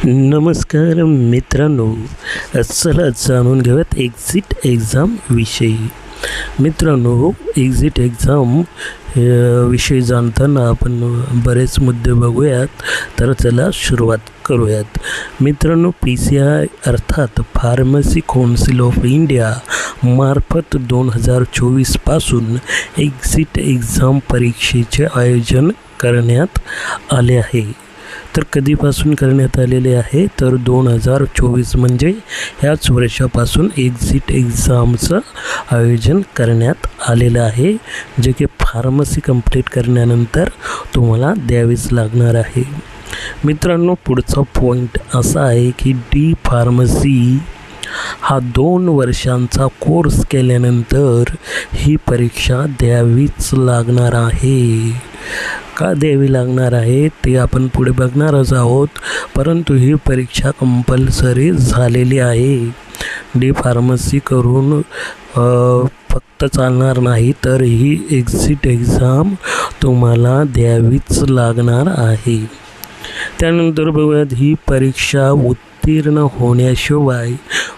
नमस्कार मित्रांनो, चला जाणून घेऊयात एक्झिट एक्झाम विषयी. मित्रांनो, एक्झिट एक्झाम विषयी जाणताना आपण बरेच मुद्दे बघूयात. तर चला सुरुवात करूयात. मित्रांनो, PCI अर्थात फार्मसी काउन्सिल ऑफ इंडिया मार्फत 2024 पासून एक्झिट एक्झाम परीक्षेचे आयोजन करण्यात आले आहे. तर कधीपासून करण्यात आलेले आहे तर 2024 म्हणजे ह्याच वर्षापासून एक्झिट एक्झामचं आयोजन करण्यात आलेलं आहे, जे की फार्मसी कंप्लीट करण्यानंतर तुम्हाला द्यावीच लागणार आहे. मित्रांनो, पुढचा पॉईंट असा आहे की डी फार्मसी हा 2 वर्षांचा कोर्स केल्यानंतर ही परीक्षा द्यावीच लागणार आहे. का द्यावी लागणार आहे ते आपण पुढे बघणारच आहोत, परंतु ही परीक्षा कंपल्सरी झालेली आहे. डी फार्मसी करून फक्त चालणार नाही, तर ही एक्झिट एक्झाम तुम्हाला द्यावीच लागणार आहे. त्यानंतर बघूयात, ही परीक्षा उत्तीर्ण होण्याशिवाय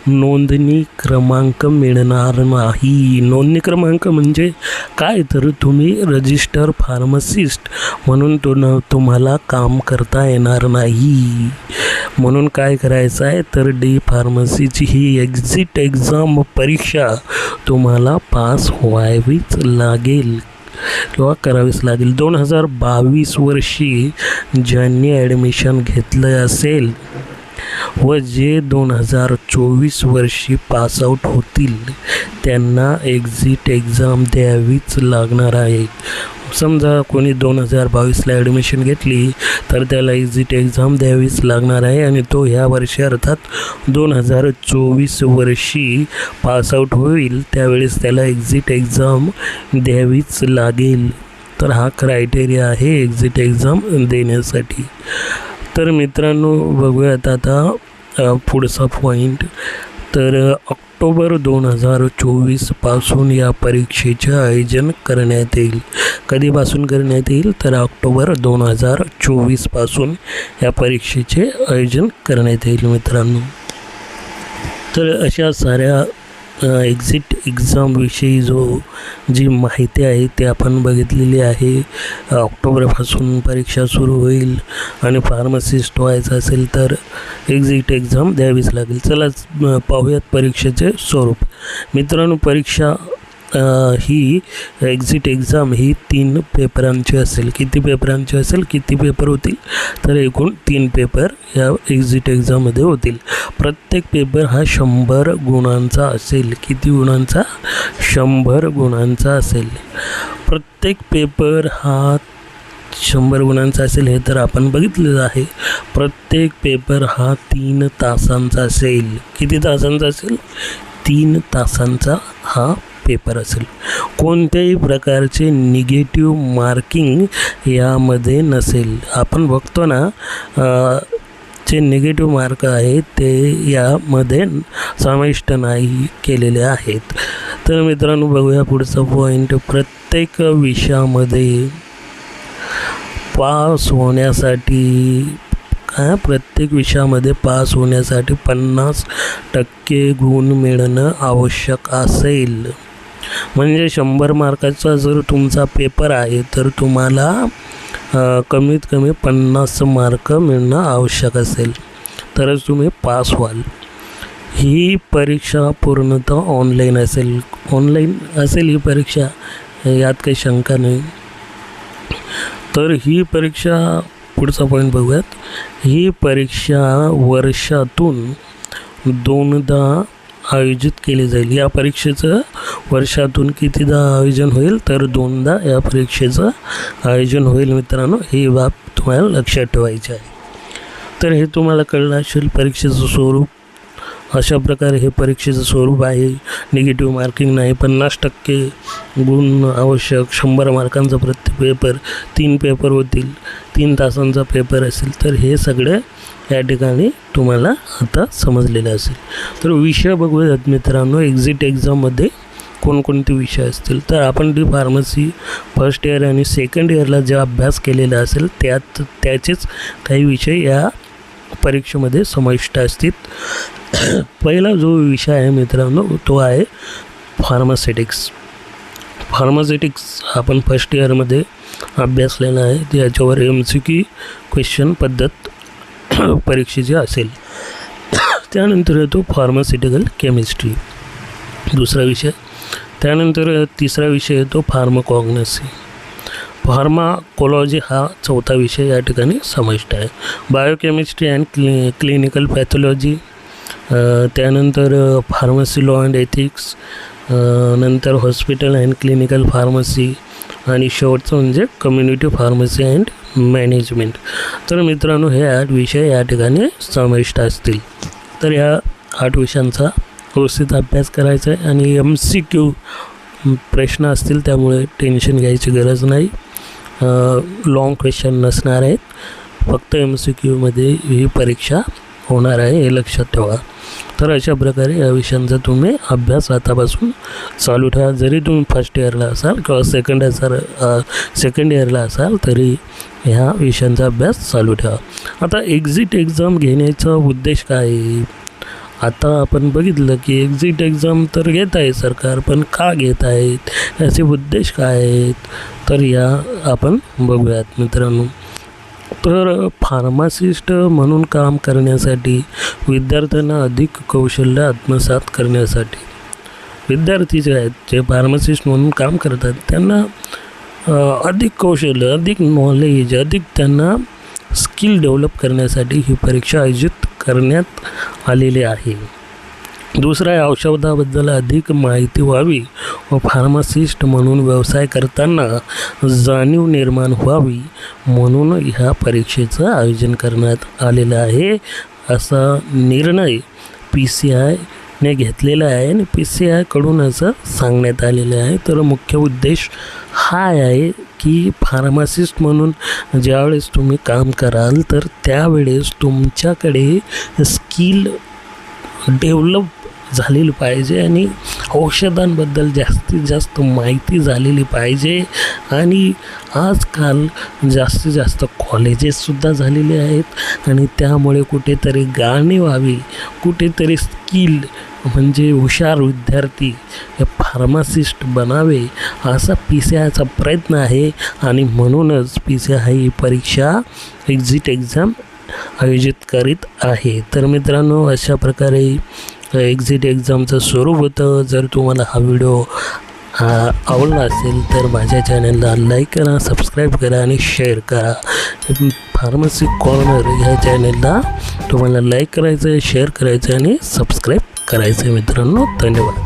नोंदणी क्रमांक मिळणार नाही. नोंदणी क्रमांक म्हणजे काय, तर तुम्ही रजिस्टर फार्मासिस्ट म्हणून तुम्हाला काम करता येणार नाही. म्हणून काय करायचं आहे तर डी फार्मसीची ही एक्झिट एक्झाम परीक्षा तुम्हाला पास व्हावीच लागेल किंवा करावीच लागेल. 2022 वर्षी ज्यांनी ॲडमिशन घेतलं असेल व जे 2024 वर्षी पासआउट होतील त्यांना एक्झिट एक्झाम द्यावीच लागणार आहे. समजा कोणी 2022ला ॲडमिशन घेतली तर त्याला एक्झिट एक्झाम द्यावीच लागणार आहे, आणि तो ह्या वर्षी अर्थात 2024 वर्षी पासआउट होईल त्यावेळेस त्याला एक्झिट एक्झाम द्यावीच लागेल. तर हा क्रायटेरिया आहे एक्झिट एक्झाम देण्यासाठी. तर मित्रांनो, बघूयात आता पुढचा पॉईंट. तर ऑक्टोबर 2024 पासून या परीक्षेचे आयोजन करण्यात येईल. कधीपासून करण्यात येईल तर ऑक्टोबर 2024 पासून या परीक्षेचे आयोजन करण्यात येईल. मित्रांनो, तर अशा साऱ्या एक्झिट एक्झामविषयी जी माहिती आहे ते आपण बघितलेली आहे. ऑक्टोबरपासून परीक्षा सुरू होईल आणि फार्मासिस्ट व्हायचं असेल तर एक्झिट एक्झाम द्यावीच लागेल. चला पाहूयात परीक्षेचे स्वरूप. मित्रांनो, परीक्षा ही एक्झिट एक्झाम ही 3 पेपरांची असेल. किती पेपरांची असेल, किती पेपर होतील तर एकूण 3 पेपर या एक्झिट एक्झाममध्ये होतील. प्रत्येक पेपर हा 100 गुणांचा असेल. किती गुणांचा? 100 गुणांचा असेल. प्रत्येक पेपर हा 100 गुणांचा असेल हे तर आपण बघितलेलं आहे. प्रत्येक पेपर हा 3 तासांचा असेल. किती तासांचा असेल? 3 तासांचा हा पेपर असेल. कोणत्याही प्रकारचे निगेटिव्ह मार्किंग यामध्ये नसेल. आपण बघतो ना, जे निगेटिव्ह मार्क आहेत ते यामध्ये समाविष्ट नाही केलेले आहेत. तर मित्रांनो, बघूया पुढचा पॉईंट. प्रत्येक विषयामध्ये पास होण्यासाठी 50% गुण मिळणं आवश्यक असेल. म्हणजे 100 मार्काचा जर तुमचा पेपर आहे तर तुम्हाला कमीत कमी 50 मार्क मिळणं आवश्यक असेल तरच तुम्ही पास व्हाल. ही परीक्षा पूर्णतः ऑनलाईन असेल. ही परीक्षा, यात काही शंका नाही. तर ही परीक्षा, पुढचा पॉईंट बघूयात. ही परीक्षा वर्षातून 2दा आयोजित केली जाईल. या परीक्षेचं वर्षातून कितीदा आयोजन होईल तर 2दा या परीक्षेचं आयोजन होईल. मित्रांनो, ही बाब तुम्हाला लक्षात ठेवायची आहे. तर हे तुम्हाला कळलं असेल परीक्षेचं स्वरूप. अशा प्रकारे हे परीक्षेचं स्वरूप आहे. निगेटिव्ह मार्किंग नाही, 50% गुण आवश्यक, 100 मार्कांचा प्रत्येक पेपर, 3 पेपर होतील, 3 तासांचा पेपर असेल. तर हे सगळं या ठिकाणी तुम्हाला आता समजलेलं असेल. तर विषय बघूयात मित्रांनो. एक्झिट एक्झाममध्ये कोणकोणते विषय असतील तर आपण डी फार्मसी फर्स्ट इयर आणि सेकंड इयरला जे अभ्यास केलेला असेल त्याचेच काही विषय या परीक्षेमध्ये समाविष्ट असतील. पहिला जो विषय आहे मित्रांनो तो आहे फार्मास्युटिक्स. आपण फर्स्ट इयरमध्ये अभ्यासलेला आहे. त्याच्यावर MCQ क्वेश्चन पद्धत परीक्षेची असेल. त्यानंतर येतो फार्मास्युटिकल केमिस्ट्री दुसरा विषय. त्यानंतर तिसरा विषय येतो फार्माकॉग्नसी. फार्माकोलॉजी हा चौथा विषय या ठिकाणी समाविष्ट आहे. बायोकेमिस्ट्री अँड क्लिनिकल पॅथॉलॉजी, त्यानंतर फार्मसी लॉ अँड एथिक्स, नंतर हॉस्पिटल अँड क्लिनिकल फार्मसी आणि शेवटचं म्हणजे कम्युनिटी फार्मसी अँड मॅनेजमेंट. तर मित्रांनो हे 8 विषय या ठिकाणी समाविष्ट असतील. तर या 8 विषयांचा व्यवस्थित अभ्यास करायचा आहे आणि MCQ प्रश्न असतील त्यामुळे टेन्शन घ्यायची गरज नाही. लॉंग क्वेश्चन नसणार आहेत. फक्त MCQमध्ये ही परीक्षा होणार आहे हे लक्षात ठेवा. तर अशा प्रकारे या विषयांचा तुम्ही अभ्यास आतापासून चालू ठेवा. जरी तुम्ही फर्स्ट इयरला असाल किंवा सेकंड इयरला असाल तरी ह्या विषयांचा अभ्यास चालू ठेवा. आता एक्झिट एक्झाम घेण्याचा उद्देश काय आहे? आता आपण बघितलं की एक्झिट एक्झाम तर घेत आहे सरकार, पण का घेत आहेत, याचे उद्देश काय आहेत, तर या आपण बघूयात मित्रांनो. तर फार्मासिस्ट म्हणून काम करण्यासाठी विद्यार्थ्यांना अधिक कौशल्य आत्मसात करण्यासाठी विद्यार्थी जे आहेत जे फार्मासिस्ट म्हणून काम करतात त्यांना अधिक कौशल्य, अधिक नॉलेज, अधिक त्यांना स्किल डेव्हलप करण्यासाठी ही परीक्षा आयोजित करण्यात आलेली आहे. दुसरा आहे औषधाबद्दल अधिक माहिती व्हावी व फार्मासिस्ट म्हणून व्यवसाय करताना जाणीव निर्माण व्हावी म्हणून ह्या परीक्षेचं आयोजन करण्यात आलेलं आहे. असा निर्णय PCIने घेतलेला आहे आणि PCIकडून असं सांगण्यात आलेलं आहे. तर मुख्य उद्देश हा आहे की फार्मासिस्ट म्हणून ज्यावेळेस तुम्ही काम कराल तर त्यावेळेस तुमच्याकडे स्किल डेव्हलप झालेली पाहिजे आणि औषधांबद्दल जास्तीत जास्त माहिती झालेली पाहिजे. आणि आजकाल जास्तीत जास्त कॉलेजेससुद्धा झालेले आहेत आणि त्यामुळे कुठेतरी गाणी व्हावी, कुठेतरी स्किल म्हणजे हुशार विद्यार्थी हे फार्मासिस्ट बनावे असा PCIचा प्रयत्न आहे. आणि म्हणूनच PCI ही परीक्षा एक्झिट एक्झाम आयोजित करीत आहे. तर मित्रांनो अशा प्रकारे एक्झिट एक्झामचं स्वरूप होतं. जर तुम्हाला हा व्हिडिओ आवडला असेल तर माझ्या चॅनलला लाईक करा, सबस्क्राईब करा आणि शेअर करा. फार्मसी कॉर्नर ह्या चॅनलला तुम्हाला लाईक करायचं आहे, शेअर करायचं आहे आणि सबस्क्राईब करायचं आहे मित्रांनो. धन्यवाद.